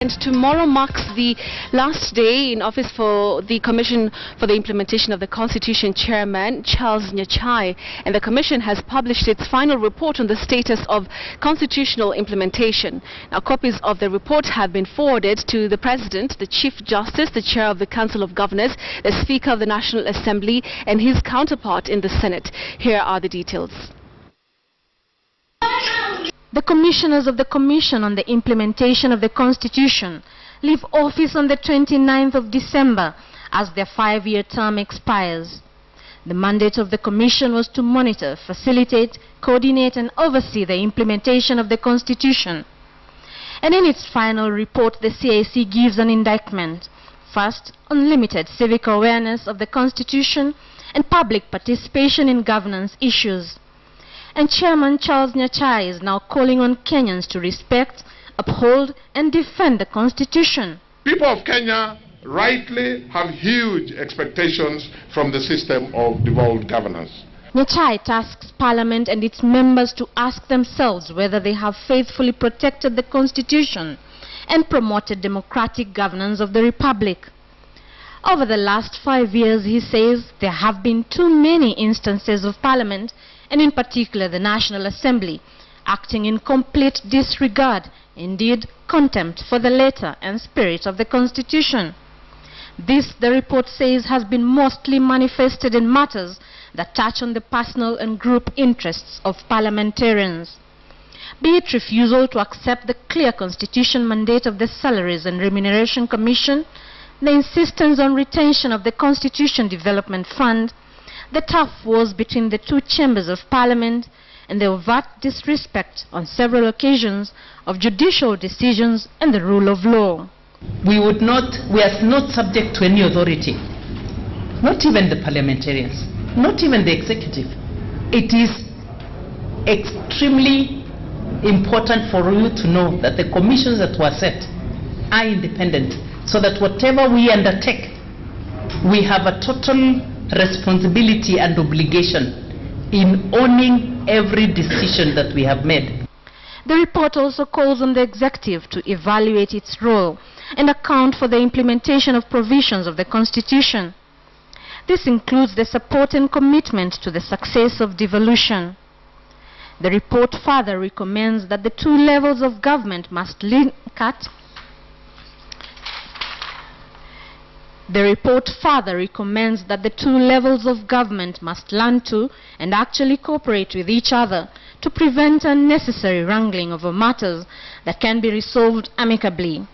And tomorrow marks the last day in office for the Commission for the Implementation of the Constitution Chairman, Charles Nyachae. And the Commission has published its final report on the status of constitutional implementation. Now, copies of the report have been forwarded to the President, the Chief Justice, the Chair of the Council of Governors, the Speaker of the National Assembly, and his counterpart in the Senate. Here are the details. The commissioners of the Commission on the Implementation of the Constitution leave office on the 29th of December as their 5-year term expires. The mandate of the Commission was to monitor, facilitate, coordinate and oversee the implementation of the Constitution. And in its final report, the CIC gives an indictment. First, on limited civic awareness of the Constitution and public participation in governance issues. And Chairman Charles Nyachae is now calling on Kenyans to respect, uphold and defend the Constitution. People of Kenya rightly have huge expectations from the system of devolved governance. Nyachae tasks Parliament and its members to ask themselves whether they have faithfully protected the Constitution and promoted democratic governance of the Republic. Over the last 5 years, he says, there have been too many instances of Parliament, and in particular the National Assembly, acting in complete disregard, indeed contempt for the letter and spirit of the Constitution. This, the report says, has been mostly manifested in matters that touch on the personal and group interests of parliamentarians. Be it refusal to accept the clear Constitution mandate of the Salaries and Remuneration Commission, the insistence on retention of the Constitution Development Fund, the tough wars between the two chambers of Parliament, and the overt disrespect on several occasions of judicial decisions and the rule of law. We are not subject to any authority, not even the parliamentarians, not even the executive. It is extremely important for you to know that the commissions that were set are independent, so that whatever we undertake, we have a total responsibility and obligation in owning every decision that we have made. The report also calls on the executive to evaluate its role and account for the implementation of provisions of the Constitution. This includes the support and commitment to the success of devolution. The report further recommends that the two levels of government must learn to and actually cooperate with each other to prevent unnecessary wrangling over matters that can be resolved amicably.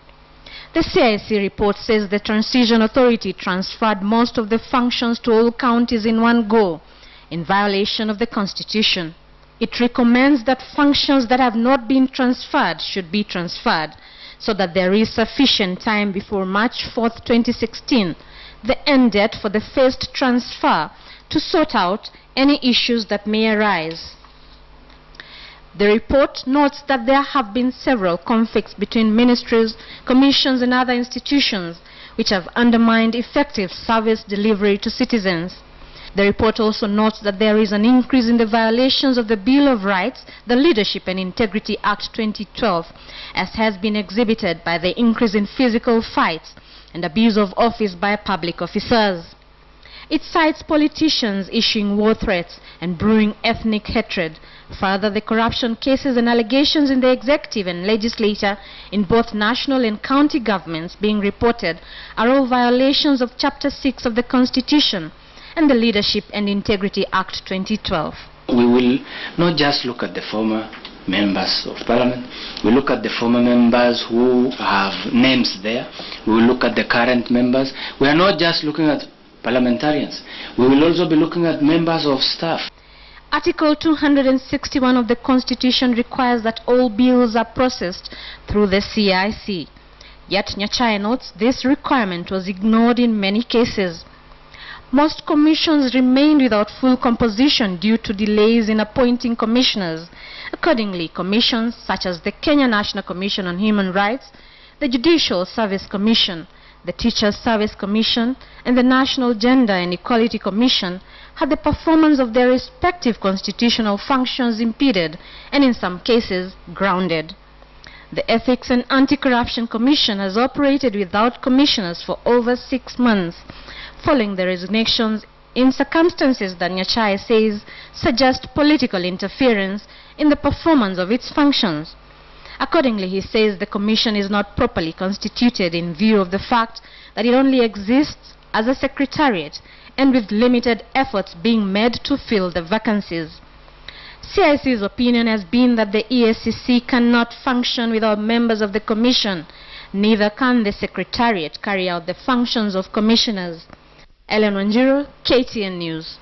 The CIC report says the Transition Authority transferred most of the functions to all counties in one go, in violation of the Constitution. It recommends that functions that have not been transferred should be transferred, so that there is sufficient time before March 4th, 2016, the end date for the first transfer, to sort out any issues that may arise. The report notes that there have been several conflicts between ministries, commissions and other institutions which have undermined effective service delivery to citizens. The report also notes that there is an increase in the violations of the Bill of Rights, the Leadership and Integrity Act 2012, as has been exhibited by the increase in physical fights and abuse of office by public officers. It cites politicians issuing war threats and brewing ethnic hatred. Further, the corruption cases and allegations in the executive and legislature in both national and county governments being reported are all violations of Chapter 6 of the Constitution and the Leadership and Integrity Act 2012. We will not just look at the former members of Parliament. We look at the former members who have names there. We will look at the current members. We are not just looking at parliamentarians. We will also be looking at members of staff. Article 261 of the Constitution requires that all bills are processed through the CIC. Yet Nyachae notes this requirement was ignored in many cases. Most commissions remained without full composition due to delays in appointing commissioners. Accordingly, commissions such as the Kenya National Commission on Human Rights, the Judicial Service Commission, the Teachers Service Commission, and the National Gender and Equality Commission had the performance of their respective constitutional functions impeded and in some cases grounded. The Ethics and Anti-Corruption Commission has operated without commissioners for over 6 months, following the resignations in circumstances that Nyachae says suggest political interference in the performance of its functions. Accordingly, he says the commission is not properly constituted in view of the fact that it only exists as a secretariat and with limited efforts being made to fill the vacancies. CIC's opinion has been that the EACC cannot function without members of the commission, neither can the secretariat carry out the functions of commissioners. Ellen Wanjiru, KTN News.